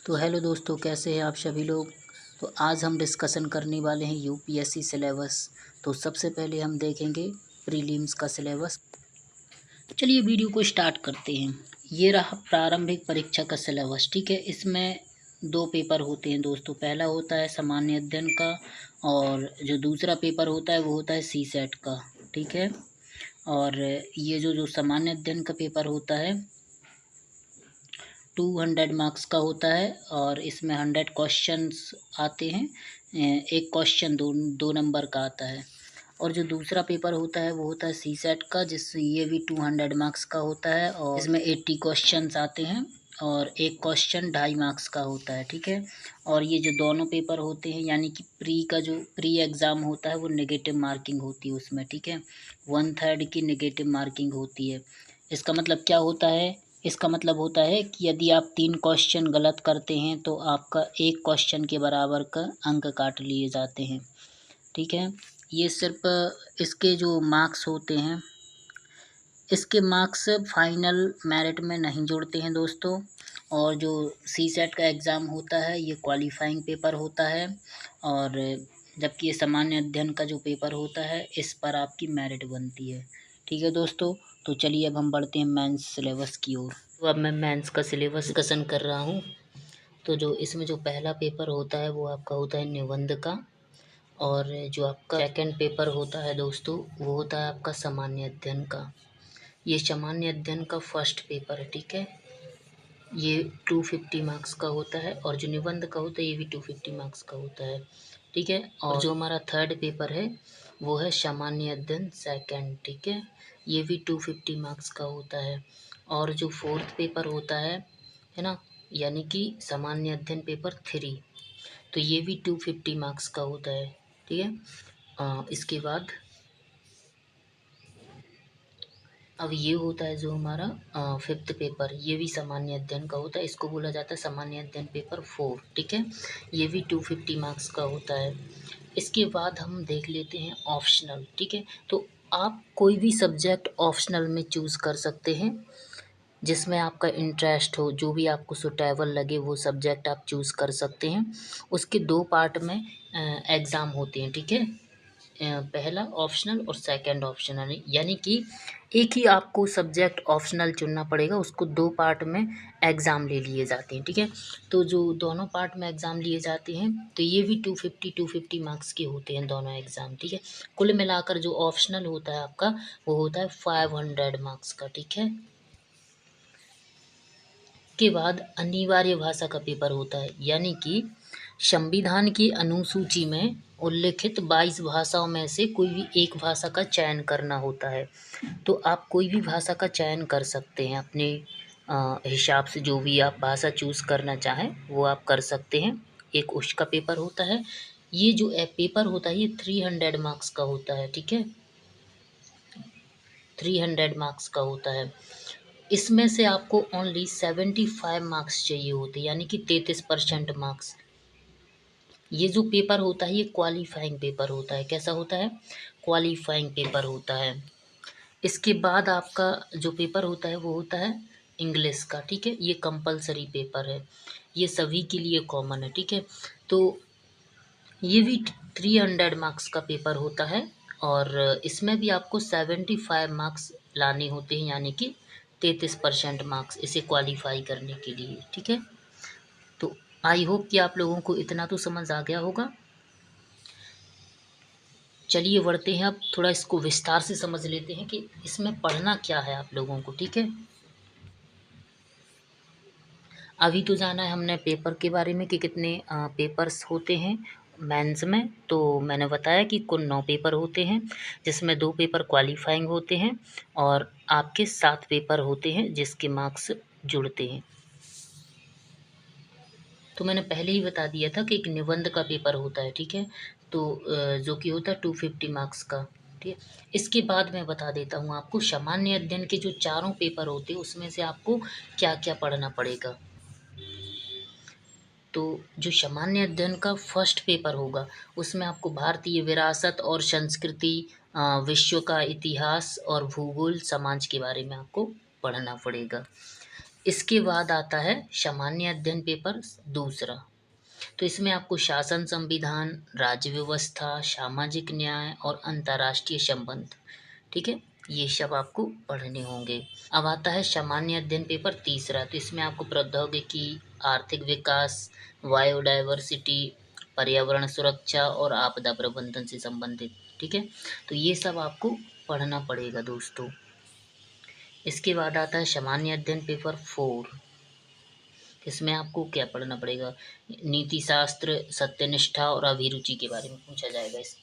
तो हेलो दोस्तों, कैसे हैं आप सभी लोग। तो आज हम डिस्कशन करने वाले हैं यूपीएससी सिलेबस। तो सबसे पहले हम देखेंगे प्रीलिम्स का सिलेबस। चलिए वीडियो को स्टार्ट करते हैं। ये रहा प्रारंभिक परीक्षा का सिलेबस। ठीक है, इसमें दो पेपर होते हैं दोस्तों। पहला होता है सामान्य अध्ययन का, और जो दूसरा पेपर होता है वो होता है सी सेट का। ठीक है, और ये जो सामान्य अध्ययन का पेपर होता है 200 मार्क्स का होता है, और इसमें 100 क्वेश्चंस आते हैं। एक क्वेश्चन दो नंबर का आता है। और जो दूसरा पेपर होता है वो होता है सी सेट का, जिससे ये भी 200 मार्क्स का होता है, और इसमें 80 क्वेश्चंस आते हैं, और एक क्वेश्चन 2.5 मार्क्स का होता है। ठीक है, और ये जो दोनों पेपर होते हैं, यानी कि प्री एग्ज़ाम होता है वो नेगेटिव मार्किंग होती है उसमें। ठीक है, 1/3 की नेगेटिव मार्किंग होती है। इसका मतलब क्या होता है? इसका मतलब होता है कि यदि आप 3 क्वेश्चन गलत करते हैं तो आपका एक क्वेश्चन के बराबर का अंक काट लिए जाते हैं। ठीक है, ये सिर्फ इसके जो मार्क्स होते हैं, इसके मार्क्स फाइनल मेरिट में नहीं जोड़ते हैं दोस्तों। और जो सी सेट का एग्ज़ाम होता है ये क्वालिफाइंग पेपर होता है, और जबकि ये सामान्य अध्ययन का जो पेपर होता है इस पर आपकी मेरिट बनती है। ठीक है दोस्तों, तो चलिए अब हम बढ़ते हैं मेंस सिलेबस की ओर। तो अब मैं मेंस का सिलेबस डिस्कशन कर रहा हूँ। तो जो इसमें जो पहला पेपर होता है वो आपका होता है निबंध का, और जो आपका सेकंड पेपर होता है दोस्तों वो होता है आपका सामान्य अध्ययन का। ये सामान्य अध्ययन का फर्स्ट पेपर है। ठीक है, ये 250 मार्क्स का होता है, और जो निबंध का होता है ये भी 250 मार्क्स का होता है। ठीक है, और जो हमारा थर्ड पेपर है वो है सामान्य अध्ययन सेकंड। ठीक है, ये भी 250 मार्क्स का होता है। और जो फोर्थ पेपर होता है ना, यानी कि सामान्य अध्ययन पेपर 3, तो ये भी 250 मार्क्स का होता है। ठीक है, इसके बाद अब ये होता है जो हमारा फिफ्थ पेपर, ये भी सामान्य अध्ययन का होता है। इसको बोला जाता है सामान्य अध्ययन पेपर 4। ठीक है, ये भी 250 मार्क्स का होता है। इसके बाद हम देख लेते हैं ऑप्शनल। ठीक है, तो आप कोई भी सब्जेक्ट ऑप्शनल में चूज़ कर सकते हैं जिसमें आपका इंटरेस्ट हो, जो भी आपको सुटेबल लगे वो सब्जेक्ट आप चूज़ कर सकते हैं। उसके 2 पार्ट में एग्ज़ाम होते हैं। ठीक है, पहला ऑप्शनल और सेकंड ऑप्शनल, यानी कि एक ही आपको सब्जेक्ट ऑप्शनल चुनना पड़ेगा, उसको 2 पार्ट में एग्ज़ाम ले लिए जाते हैं। ठीक है, तो जो दोनों पार्ट में एग्ज़ाम लिए जाते हैं तो ये भी 250 मार्क्स के होते हैं दोनों एग्ज़ाम। ठीक है, कुल मिलाकर जो ऑप्शनल होता है आपका वो होता है 500 मार्क्स का। ठीक है, के बाद अनिवार्य भाषा का पेपर होता है, यानी कि संविधान की अनुसूची में उल्लिखित 22 भाषाओं में से कोई भी एक भाषा का चयन करना होता है। तो आप कोई भी भाषा का चयन कर सकते हैं अपने हिसाब से, जो भी आप भाषा चूज़ करना चाहें वो आप कर सकते हैं। एक उसका पेपर होता है। ये जो पेपर होता है ये 300 मार्क्स का होता है। ठीक है, 300 मार्क्स का होता है। इसमें से आपको ओनली 75 मार्क्स चाहिए होते हैं, यानी कि 33% मार्क्स। ये जो पेपर होता है ये क्वालिफाइंग पेपर होता है। कैसा होता है? क्वालिफाइंग पेपर होता है। इसके बाद आपका जो पेपर होता है वो होता है इंग्लिश का। ठीक है, ये कंपलसरी पेपर है, ये सभी के लिए कॉमन है। ठीक है, तो ये भी 300 मार्क्स का पेपर होता है, और इसमें भी आपको 75 मार्क्स लाने होते हैं, यानी कि 33% मार्क्स इसे क्वालिफाई करने के लिए। ठीक है, तो आई होप कि आप लोगों को इतना तो समझ आ गया होगा। चलिए बढ़ते हैं, अब थोड़ा इसको विस्तार से समझ लेते हैं कि इसमें पढ़ना क्या है आप लोगों को। ठीक है, अभी तो जाना है हमने पेपर के बारे में कि कितने पेपर्स होते हैं मेंस में। तो मैंने बताया कि कुल 9 पेपर होते हैं, जिसमें 2 पेपर क्वालिफाइंग होते हैं, और आपके 7 पेपर होते हैं जिसके मार्क्स जुड़ते हैं। तो मैंने पहले ही बता दिया था कि एक निबंध का पेपर होता है। ठीक है, तो जो कि होता है 250 मार्क्स का। ठीक है, इसके बाद मैं बता देता हूँ आपको सामान्य अध्ययन के जो चारों पेपर होते हैं उसमें से आपको क्या क्या पढ़ना पड़ेगा। तो जो सामान्य अध्ययन का फर्स्ट पेपर होगा उसमें आपको भारतीय विरासत और संस्कृति, विश्व का इतिहास और भूगोल, समाज के बारे में आपको पढ़ना पड़ेगा। इसके बाद आता है सामान्य अध्ययन पेपर दूसरा। तो इसमें आपको शासन संविधान, राज्य व्यवस्था, सामाजिक न्याय और अंतर्राष्ट्रीय संबंध, ठीक है, ये सब आपको पढ़ने होंगे। अब आता है सामान्य अध्ययन पेपर तीसरा। तो इसमें आपको प्रौद्योगिकी, आर्थिक विकास, बायोडायवर्सिटी, पर्यावरण सुरक्षा और आपदा प्रबंधन से संबंधित, ठीक है। तो ये सब आपको पढ़ना पड़ेगा दोस्तों। इसके बाद आता है सामान्य अध्ययन पेपर 4। इसमें आपको क्या पढ़ना पड़ेगा? नीति शास्त्र, सत्यनिष्ठा और अभिरुचि के बारे में पूछा जाएगा इस।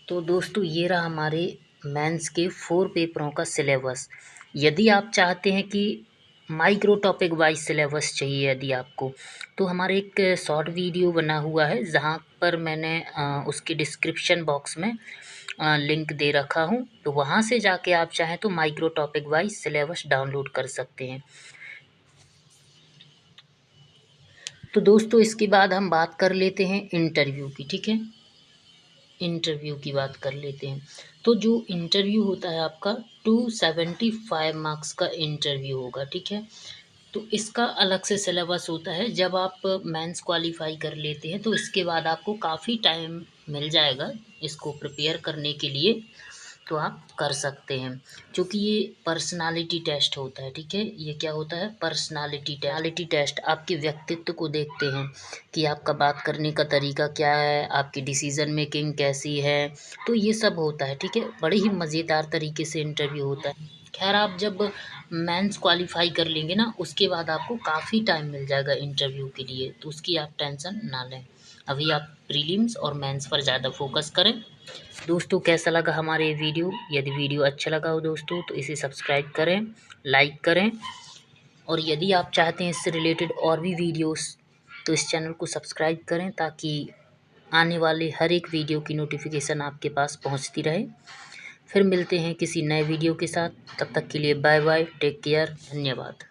तो दोस्तों ये रहा हमारे मेंस के 4 पेपरों का सिलेबस। यदि आप चाहते हैं कि माइक्रो टॉपिक वाइज सिलेबस चाहिए यदि आपको, तो हमारे एक शॉर्ट वीडियो बना हुआ है जहाँ पर मैंने उसके डिस्क्रिप्शन बॉक्स में लिंक दे रखा हूँ। तो वहाँ से जाके आप चाहें तो micro topic wise syllabus download कर सकते हैं। तो दोस्तों इसके बाद हम बात कर लेते हैं इंटरव्यू की, ठीक है। इंटरव्यू की बात कर लेते हैं। तो जो इंटरव्यू होता है आपका 275 मार्क्स का इंटरव्यू होगा, ठीक है। तो इसका अलग से सिलेबस होता है। जब आप मेंस क्वालिफाई कर लेते हैं तो इसके बाद आपको काफ़ी टाइम मिल जाएगा इसको प्रिपेयर करने के लिए, तो आप कर सकते हैं। क्योंकि ये पर्सनालिटी टेस्ट होता है, ठीक है। ये क्या होता है? पर्सनालिटी टेस्ट आपके व्यक्तित्व को देखते हैं कि आपका बात करने का तरीका क्या है, आपकी डिसीज़न मेकिंग कैसी है, तो ये सब होता है, ठीक है। बड़े ही मज़ेदार तरीके से इंटरव्यू होता है। खैर आप जब मेंस क्वालिफाई कर लेंगे ना, उसके बाद आपको काफ़ी टाइम मिल जाएगा इंटरव्यू के लिए, तो उसकी आप टेंशन ना लें। अभी आप प्रीलिम्स और मेंस पर ज़्यादा फोकस करें। दोस्तों कैसा लगा हमारे ये वीडियो? यदि वीडियो अच्छा लगा हो दोस्तों तो इसे सब्सक्राइब करें, लाइक करें, और यदि आप चाहते हैं इससे रिलेटेड और भी वीडियोस तो इस चैनल को सब्सक्राइब करें ताकि आने वाले हर एक वीडियो की नोटिफिकेशन आपके पास पहुंचती रहे। फिर मिलते हैं किसी नए वीडियो के साथ, तब तक के लिए बाय बाय, टेक केयर, धन्यवाद।